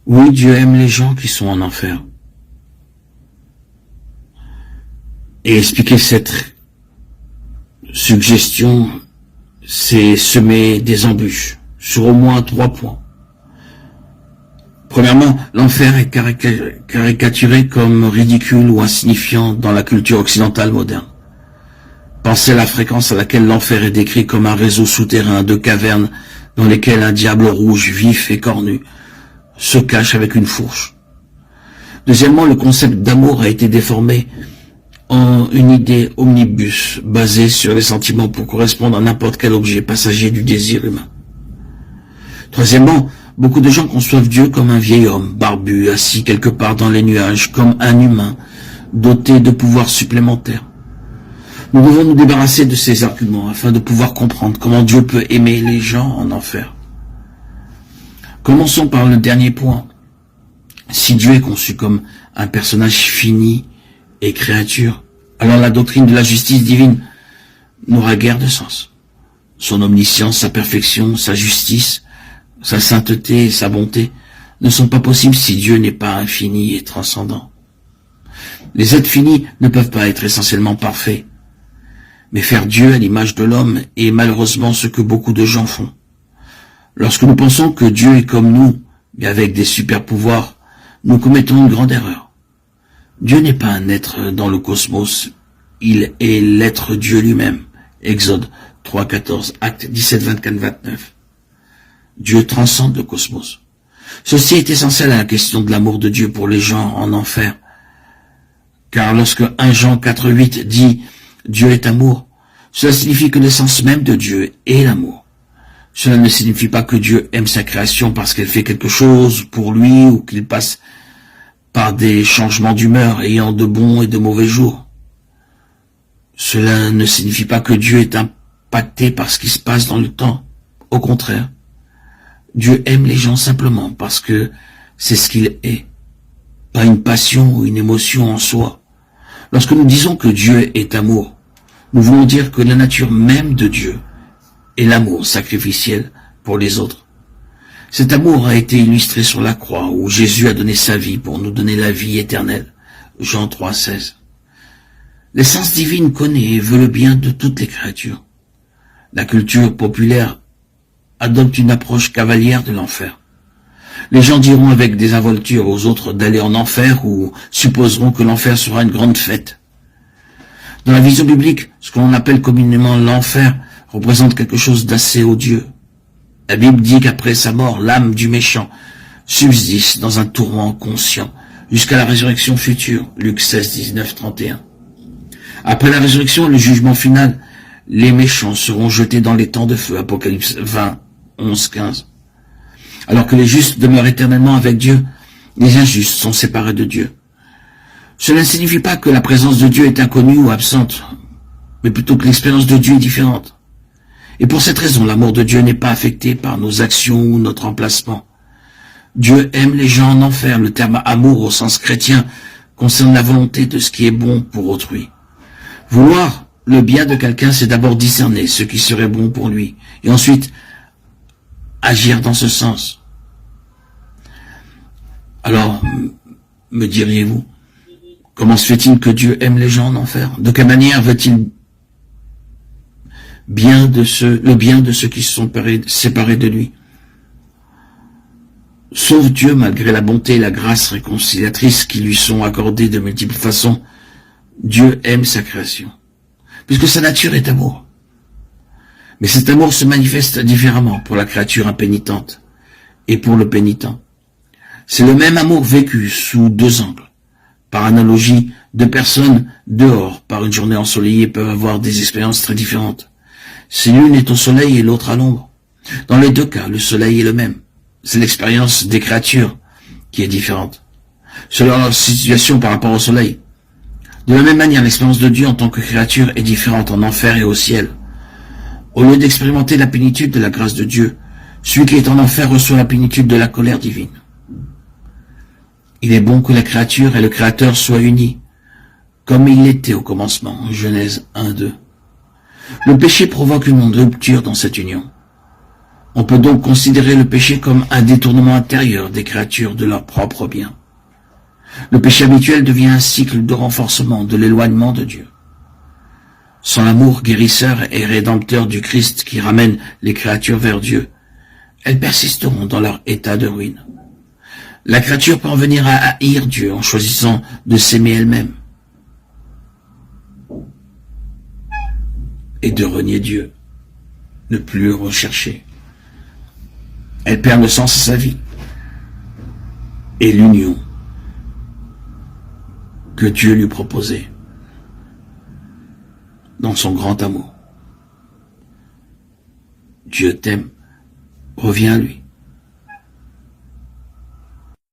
Oui, Dieu aime les gens qui sont en enfer. Et expliquer cette suggestion, c'est semer des embûches sur au moins 3 points. Premièrement, l'enfer est caricaturé comme ridicule ou insignifiant dans la culture occidentale moderne. Pensez à la fréquence à laquelle l'enfer est décrit comme un réseau souterrain de cavernes dans lesquelles un diable rouge, vif et cornu se cache avec une fourche. Deuxièmement, le concept d'amour a été déformé en une idée omnibus basée sur les sentiments pour correspondre à n'importe quel objet passager du désir humain. Troisièmement, beaucoup de gens conçoivent Dieu comme un vieil homme, barbu, assis quelque part dans les nuages, comme un humain, doté de pouvoirs supplémentaires. Nous devons nous débarrasser de ces arguments afin de pouvoir comprendre comment Dieu peut aimer les gens en enfer. Commençons par le dernier point. Si Dieu est conçu comme un personnage fini et créature, alors la doctrine de la justice divine n'aura guère de sens. Son omniscience, sa perfection, sa justice, sa sainteté et sa bonté ne sont pas possibles si Dieu n'est pas infini et transcendant. Les êtres finis ne peuvent pas être essentiellement parfaits, mais faire Dieu à l'image de l'homme est malheureusement ce que beaucoup de gens font. Lorsque nous pensons que Dieu est comme nous, mais avec des super pouvoirs, nous commettons une grande erreur. Dieu n'est pas un être dans le cosmos, il est l'être Dieu lui-même. Exode 3.14, Actes 17, 24, 29. Dieu transcende le cosmos. Ceci est essentiel à la question de l'amour de Dieu pour les gens en enfer. Car lorsque 1 Jean 4.8 dit « Dieu est amour », cela signifie que l'essence même de Dieu est l'amour. Cela ne signifie pas que Dieu aime sa création parce qu'elle fait quelque chose pour lui ou qu'il passe par des changements d'humeur ayant de bons et de mauvais jours. Cela ne signifie pas que Dieu est impacté par ce qui se passe dans le temps. Au contraire, Dieu aime les gens simplement parce que c'est ce qu'il est, pas une passion ou une émotion en soi. Lorsque nous disons que Dieu est amour, nous voulons dire que la nature même de Dieu est l'amour sacrificiel pour les autres. Cet amour a été illustré sur la croix où Jésus a donné sa vie pour nous donner la vie éternelle. Jean 3,16. L'essence divine connaît et veut le bien de toutes les créatures. La culture populaire adopte une approche cavalière de l'enfer. Les gens diront avec désinvolture aux autres d'aller en enfer ou supposeront que l'enfer sera une grande fête. Dans la vision biblique, ce que l'on appelle communément l'enfer représente quelque chose d'assez odieux. La Bible dit qu'après sa mort, l'âme du méchant subsiste dans un tourment conscient jusqu'à la résurrection future. Luc 16, 19, 31. Après la résurrection et le jugement final, les méchants seront jetés dans les temps de feu. Apocalypse 20, 11, 15. Alors que les justes demeurent éternellement avec Dieu, les injustes sont séparés de Dieu. Cela ne signifie pas que la présence de Dieu est inconnue ou absente, mais plutôt que l'expérience de Dieu est différente. Et pour cette raison, l'amour de Dieu n'est pas affecté par nos actions ou notre emplacement. Dieu aime les gens en enfer. Le terme amour au sens chrétien concerne la volonté de ce qui est bon pour autrui. Vouloir le bien de quelqu'un, c'est d'abord discerner ce qui serait bon pour lui, et ensuite agir dans ce sens. Alors, me diriez-vous, comment se fait-il que Dieu aime les gens en enfer? De quelle manière veut-il le bien de ceux qui se sont séparés de lui? Sauf Dieu, malgré la bonté et la grâce réconciliatrice qui lui sont accordées de multiples façons, Dieu aime sa création, puisque sa nature est amour. Mais cet amour se manifeste différemment pour la créature impénitente et pour le pénitent. C'est le même amour vécu sous deux angles. Par analogie, deux personnes dehors par une journée ensoleillée peuvent avoir des expériences très différentes. Si l'une est au soleil et l'autre à l'ombre, dans les deux cas, le soleil est le même. C'est l'expérience des créatures qui est différente, selon leur situation par rapport au soleil. De la même manière, l'expérience de Dieu en tant que créature est différente en enfer et au ciel. Au lieu d'expérimenter la plénitude de la grâce de Dieu, celui qui est en enfer reçoit la plénitude de la colère divine. Il est bon que la créature et le Créateur soient unis, comme il l'était au commencement, Genèse 1, 2. Le péché provoque une rupture dans cette union. On peut donc considérer le péché comme un détournement intérieur des créatures de leur propre bien. Le péché habituel devient un cycle de renforcement de l'éloignement de Dieu. Sans l'amour guérisseur et rédempteur du Christ qui ramène les créatures vers Dieu, elles persisteront dans leur état de ruine. La créature peut en venir à haïr Dieu en choisissant de s'aimer elle-même et de renier Dieu, ne plus le rechercher. Elle perd le sens à sa vie et l'union que Dieu lui proposait dans son grand amour. Dieu t'aime, reviens à lui.